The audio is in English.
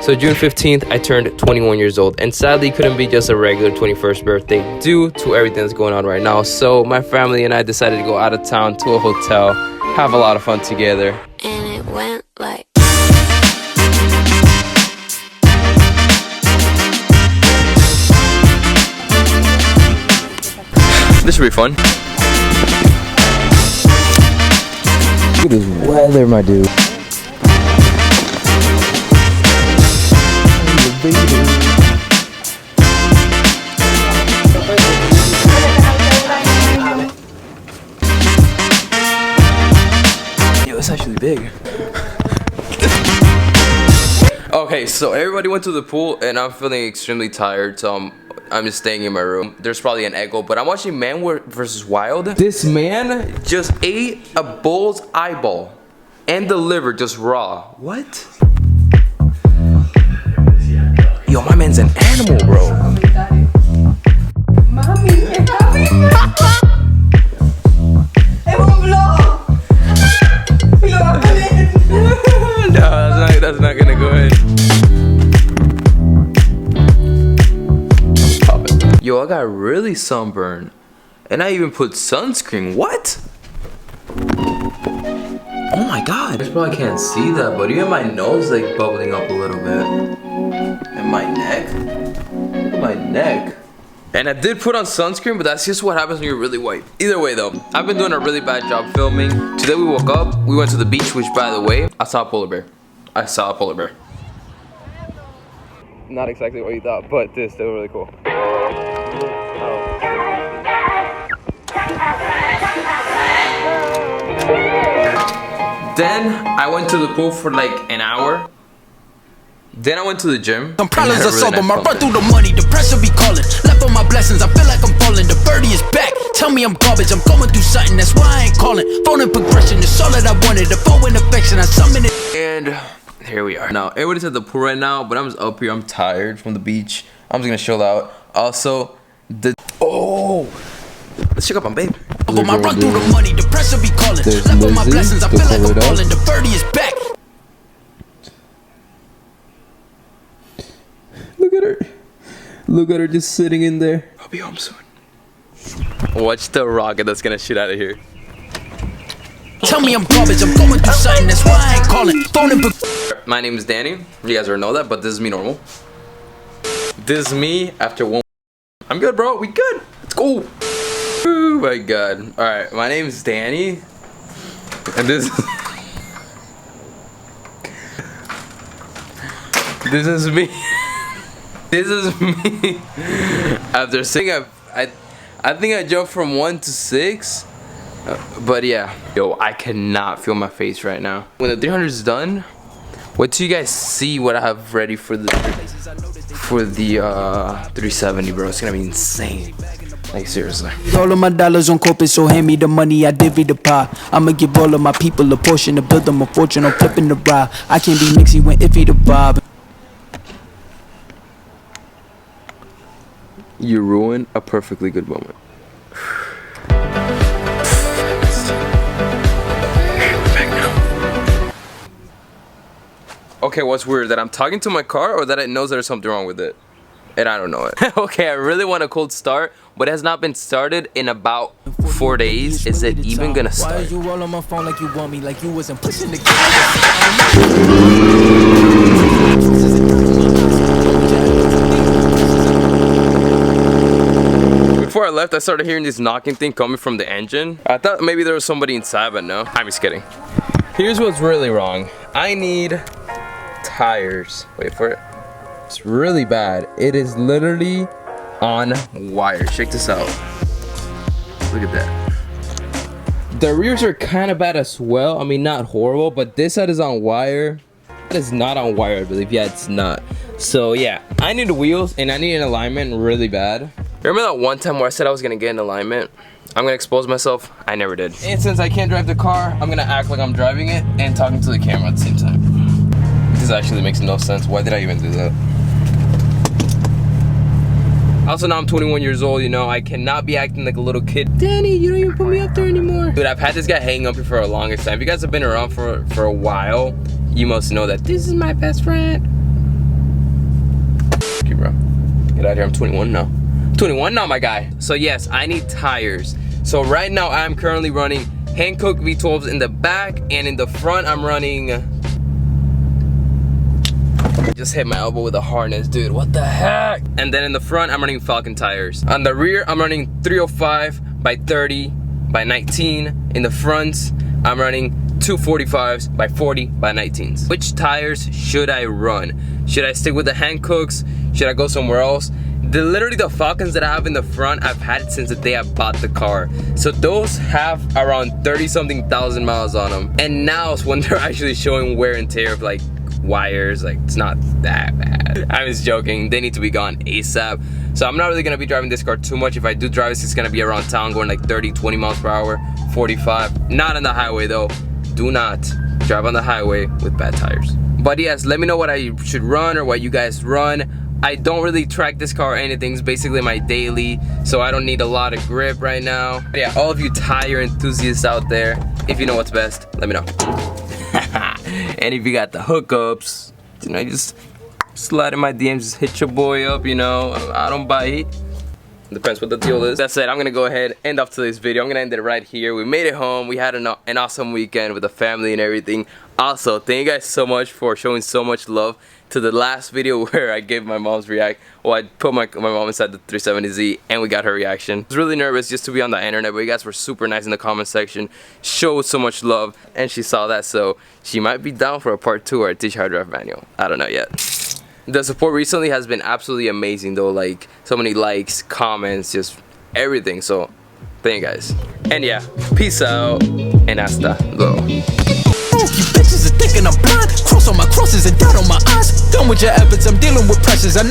So June 15th, I turned 21 years old, and sadly couldn't be just a regular 21st birthday due to everything that's going on right now. So my family and I decided to go out of town to a hotel, have a lot of fun together. And it went like... This should be fun. Look at this weather, my dude. Yo, it's actually big. Okay, so everybody went to the pool and I'm feeling extremely tired, so I'm just staying in my room. There's probably an echo, but I'm watching Man vs. Wild. This man just ate a bull's eyeball and the liver just raw. What? Yo, my man's an animal, bro. Mami, está viva. Es un vlog. Y lo va a poner. No, that's not gonna go ahead. Pop it. Yo, I got really sunburned. And I even put sunscreen. What? Oh my god. You probably can't see that, but even my nose like bubbling up a little bit. And my neck. Look at my neck. And I did put on sunscreen, but that's just what happens when you're really white. Either way though, I've been doing a really bad job filming. Today we woke up, we went to the beach, which by the way, I saw a polar bear. I saw a polar bear. Not exactly what you thought, but this, they were really cool. Then I went to the pool for like an hour. Then I went to the gym. Some problems are solved, I run through the money, the pressure be calling. Left on my blessings, I feel like I'm falling. The birdie is back, tell me I'm garbage. I'm going through something, that's why I ain't calling. Phone and progression, it's all that I wanted. The phone and affection, I summon it. And here we are. Now, everybody's at the pool right now, but I'm just up here. I'm tired from the beach. I'm just gonna chill out. Also, let's check up on babe. I run through the money, the pressure be calling. Left on my blessings, I feel like I'm falling. The birdie is back. Look at her. Look at her just sitting in there. I'll be home soon. Watch the rocket that's gonna shoot out of here. Tell me I'm garbage, I'm going through something, that's why I ain't calling. Phone and My name is Danny. You guys already know that, but this is me normal. This is me after one. I'm good, bro. We good. Let's go. Oh my god. Alright, my name is Danny. And this This is me. This is me. After saying I think I jumped from 1 to 6. But yeah. Yo, I cannot feel my face right now. When the 300 is done, wait till you guys see what I have ready for the 370, bro. It's gonna be insane. Like seriously. all of my dollars on corporate, so hand me the money, I divvy the pie. I'ma give all of my people a portion to build them a fortune. I'm flipping the ride. I can't be mixy when iffy the vibe. You ruined a perfectly good moment. Okay, what's weird? That I'm talking to my car or that it knows there's something wrong with it? And I don't know it. Okay, I really want a cold start, but it has not been started in about 4 days. Is it even gonna start? Why are you all on my phone like you want me, like you wasn't pushing the Before I left, I started hearing this knocking thing coming from the engine. I thought maybe there was somebody inside, but no. I'm just kidding. Here's what's really wrong. I need tires. Wait for it. It's really bad. It is literally on wire. Check this out. Look at that. The rears are kind of bad as well. I mean, not horrible, but this side is on wire. That is not on wire, I believe. Yeah, it's not. So yeah, I need wheels and I need an alignment really bad. Remember that one time where I said I was gonna get an alignment? I'm gonna expose myself. I never did. And since I can't drive the car, I'm gonna act like I'm driving it and talking to the camera at the same time. This actually makes no sense. Why did I even do that? Also, now I'm 21 years old, you know, I cannot be acting like a little kid. Danny, you don't even put me up there anymore. Dude, I've had this guy hanging up here for a longest time. If you guys have been around for a while, you must know that this is my best friend. got here? I'm 21 now. 21 now, my guy. So yes, I need tires. So right now I'm currently running Hankook V12s in the back, and in the front I'm running, just hit my elbow with a harness, dude, what the heck. And then in the front I'm running Falcon tires. On the rear I'm running 305 by 30 by 19. In the front I'm running 245s by 40 by 19s. Which tires should I run? Should I stick with the Hankooks? Should I go somewhere else? Literally the Falcons that I have in the front, I've had it since the day I bought the car. So those have around 30-something thousand miles on them. And now it's when they're actually showing wear and tear of like wires, like it's not that bad. I was joking, they need to be gone ASAP. So I'm not really gonna be driving this car too much. If I do drive this, it's gonna be around town going like 30, 20 miles per hour, 45. Not on the highway though. Do not drive on the highway with bad tires. But yes, let me know what I should run or what you guys run. I don't really track this car or anything. It's basically my daily, so I don't need a lot of grip right now. But yeah, all of you tire enthusiasts out there, if you know what's best, let me know. And if you got the hookups, you know, just slide in my DMs, just hit your boy up, you know. I don't bite. Depends what the deal is. That's it. I'm gonna go ahead and end off today's video. I'm gonna end it right here. We made it home. We had an awesome weekend with the family and everything. Also, thank you guys so much for showing so much love to the last video where I gave my mom's react. Well, I put my mom inside the 370Z and we got her reaction. I was really nervous just to be on the internet, but you guys were super nice in the comment section. Showed so much love, and she saw that, so she might be down for a part 2 where I teach her how to drive manual. I don't know yet. The support recently has been absolutely amazing though, like so many likes, comments, just everything. So thank you guys. And yeah, peace out and hasta luego. You bitches are thinking I'm blind. Cross on my crosses and doubt on my eyes. Done with your efforts, I'm dealing with pressures. I know